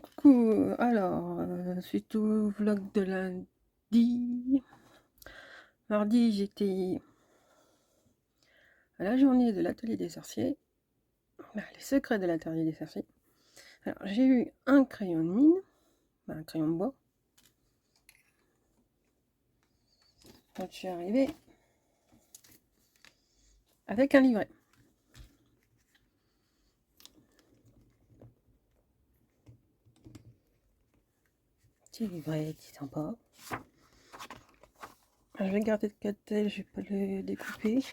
Coucou, alors, suite au vlog de lundi. Mardi, j'étais à la journée de l'atelier des sorciers. Les secrets de l'atelier des sorciers. Alors, j'ai eu un crayon de mine, un crayon de bois. Quand je suis arrivée avec un livret. Petit livret qui est sympa. Je vais garder le catel, je vais pas le découper.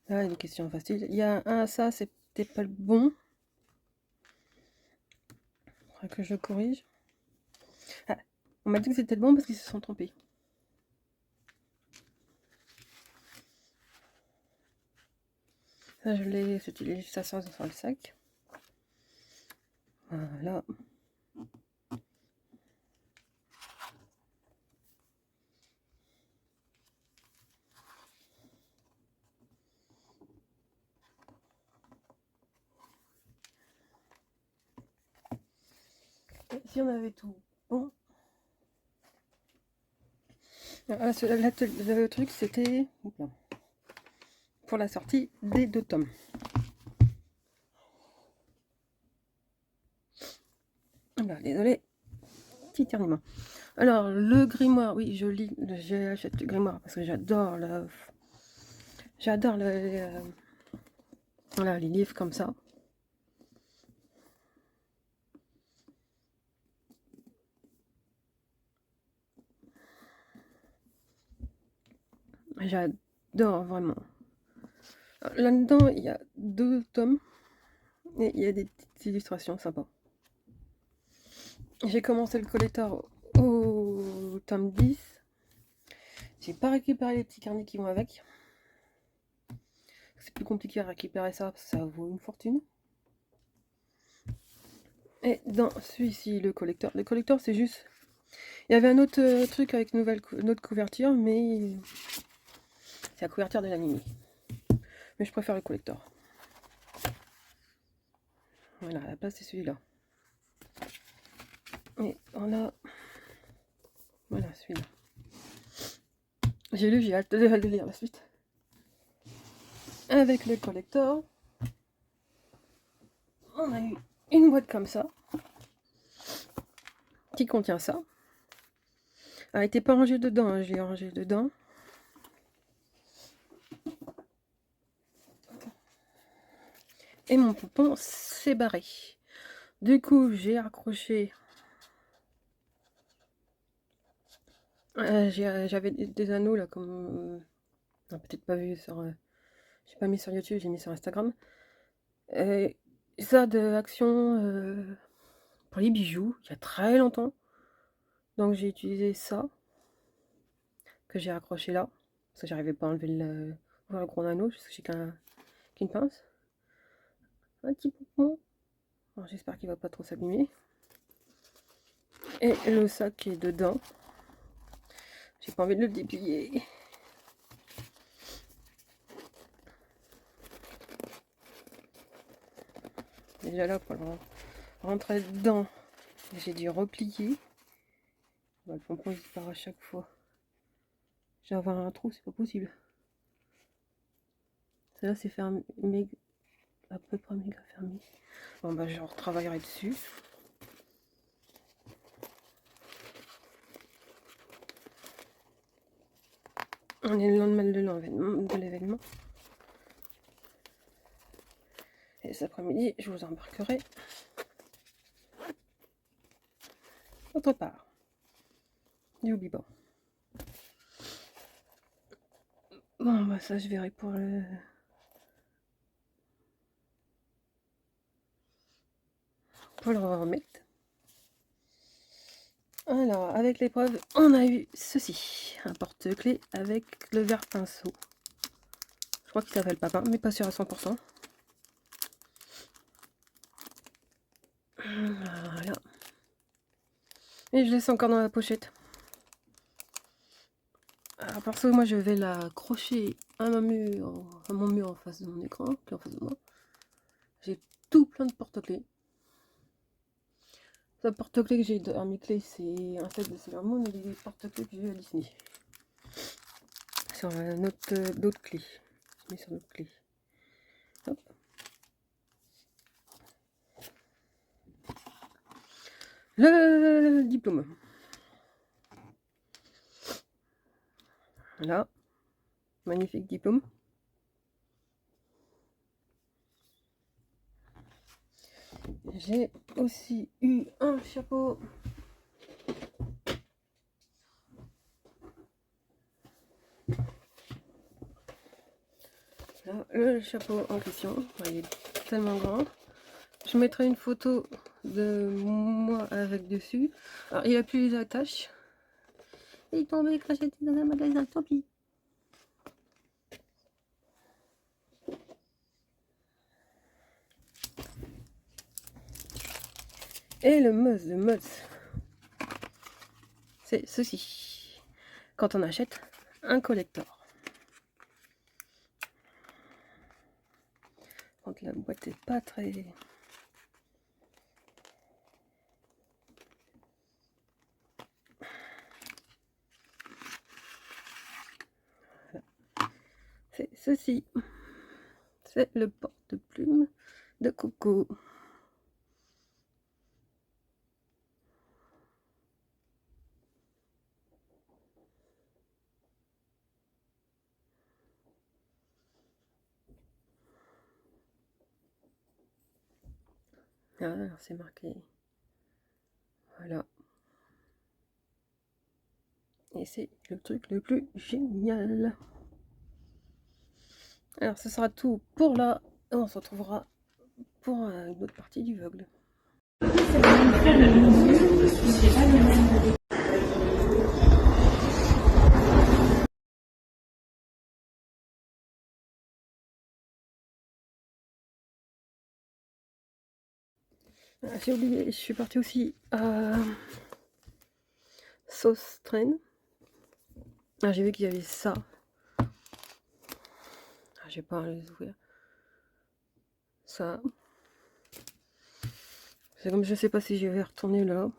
Là, il y a des questions faciles. Il y a un, ça, c'était pas le bon. Il faudra que je le corrige. Ah, on m'a dit que c'était le bon parce qu'ils se sont trompés. Ça, je l'ai, c'était l'illustration sur le sac. Voilà. Si on avait tout bon. Le truc, c'était pour la sortie des 2 tomes. Désolé, petit ternement. Alors, le grimoire, oui, j'achète le grimoire parce que j'adore voilà, les livres comme ça. J'adore vraiment. Là-dedans, il y a 2 tomes et il y a des petites illustrations sympas. J'ai commencé le collector au tome 10. J'ai pas récupéré les petits carnets qui vont avec. C'est plus compliqué à récupérer ça parce que ça vaut une fortune. Et dans celui-ci, le collector c'est juste... Il y avait un autre truc avec une autre couverture, mais c'est la couverture de l'anime. Mais je préfère le collector. Voilà, à la place c'est celui-là. Et on a... Voilà, celui-là. J'ai hâte de lire la suite. Avec le collector, on a eu une boîte comme ça, qui contient ça. Elle n'était pas rangée dedans, hein, je l'ai rangée dedans. Et mon poupon s'est barré. Du coup, j'ai accroché... j'avais des anneaux là, comme... peut-être pas vu sur... j'ai pas mis sur YouTube, j'ai mis sur Instagram. Ça de Action pour les bijoux, il y a très longtemps. Donc j'ai utilisé ça, que j'ai accroché là. Parce que j'arrivais pas à enlever le gros anneau, parce que j'ai qu'une pince. Un petit poupon. J'espère qu'il va pas trop s'abîmer. Et le sac qui est dedans. J'ai pas envie de le déplier. Déjà là, pour rentrer dedans, j'ai dû replier. Le pompon il part à chaque fois. J'ai avoir un trou, c'est pas possible. Celle-là c'est fermé, à peu près méga fermé. Bon bah je retravaillerai dessus. On est le lendemain de l'événement. Et cet après-midi, je vous embarquerai autre part. Du Liban. Bon bah ça je verrai pour le... remettre. Alors, avec l'épreuve, on a eu ceci. Un porte-clés avec le verre pinceau. Je crois qu'il s'appelle Papin, mais pas sûr à 100%. Voilà. Et je laisse encore dans la pochette. Alors, Perso, moi je vais l'accrocher à mon mur en face de mon écran, qui est en face de moi. J'ai tout plein de porte-clés. Le porte-clés que j'ai à mes clés, c'est un set de Sailor Moon et les porte-clés que j'ai à Disney. Sur d'autres clés. Je mets sur d'autres clés. Hop. Le diplôme. Voilà. Magnifique diplôme. J'ai aussi eu un chapeau. Là, le chapeau en question, il est tellement grand. Je mettrai une photo de moi avec dessus. Alors, il a plus les attaches. Il est tombé quand j'étais dans un magasin, tant pis. Et le must, c'est ceci. Quand on achète un collector. Quand la boîte est pas très... C'est ceci. C'est le porte-plume de Coco. Ah, alors c'est marqué. Voilà. Et c'est le truc le plus génial. Alors ce sera tout pour là. On se retrouvera pour une autre partie du vlog. Ah, j'ai oublié, je suis partie aussi à Sauce Train. Ah, j'ai vu qu'il y avait ça. Ah, j'ai pas à les ouvrir. Ça. C'est comme je sais pas si je vais retourner là.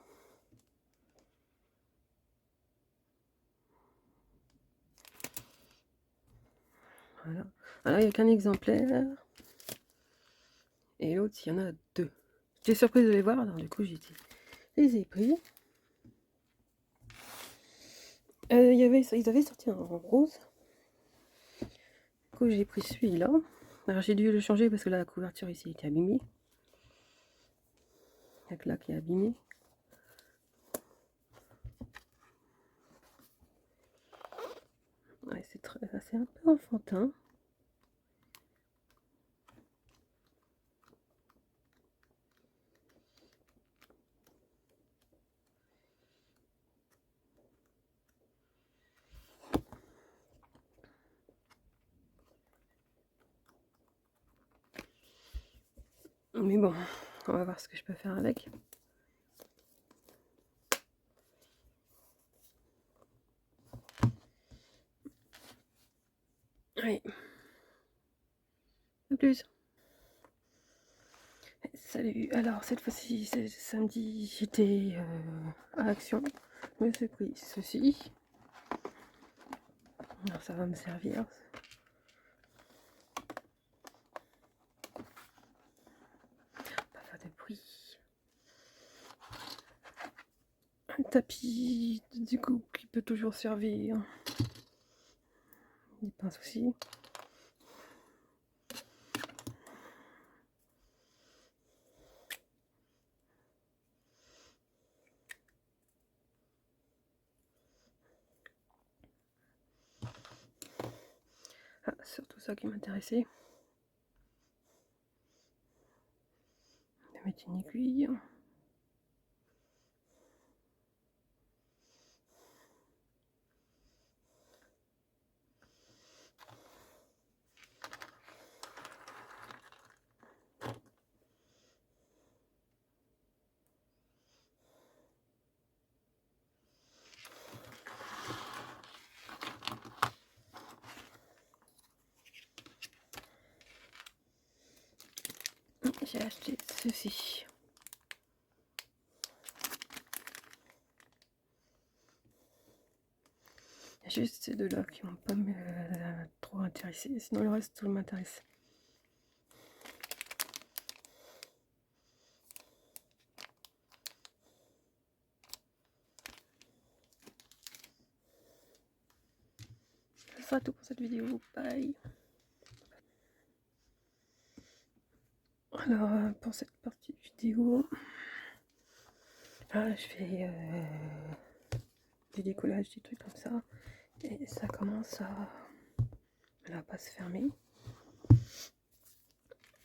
Voilà. Alors il n'y a qu'un exemplaire. Et l'autre, il y en a deux. J'étais surprise de les voir, alors du coup je les ai pris. Ils avaient sorti un rose. Du coup j'ai pris celui-là. Alors j'ai dû le changer parce que là, la couverture ici était abîmée. La claque est abîmée. Ouais, c'est un peu enfantin. Mais bon, on va voir ce que je peux faire avec. Allez. À plus. Salut. Alors cette fois-ci, c'est samedi, j'étais à Action. Je me suis pris ceci. Alors ça va me servir. Pas faire de bruit. Un tapis, du coup, qui peut toujours servir. Des pinces aussi. Ah, surtout ça qui m'intéressait. Je vais mettre une aiguille. j'ai acheté ceci. Il y a juste ces deux-là qui m'ont pas trop intéressé. Sinon, le reste, tout m'intéresse. Ce sera tout pour cette vidéo. Bye. Alors, pour cette partie vidéo, là, je fais des décollages, des trucs comme ça. Et ça commence à là, pas se fermer.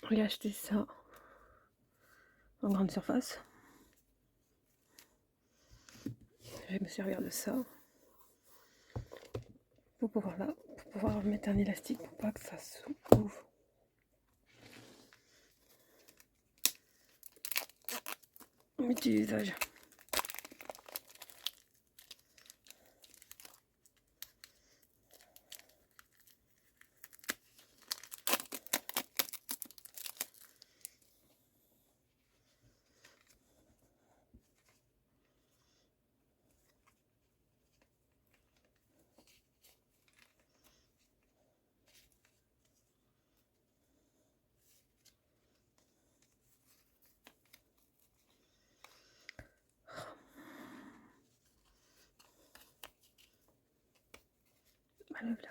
J'ai acheté ça en grande surface. Je vais me servir de ça pour pouvoir mettre un élastique pour pas que ça s'ouvre. Utilisage. Manœuvre là.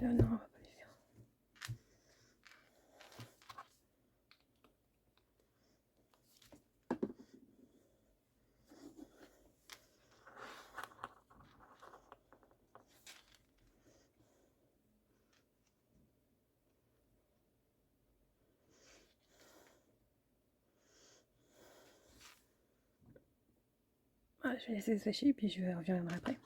Non, on va pas les faire. Voilà, je vais laisser sécher et puis je reviendrai après.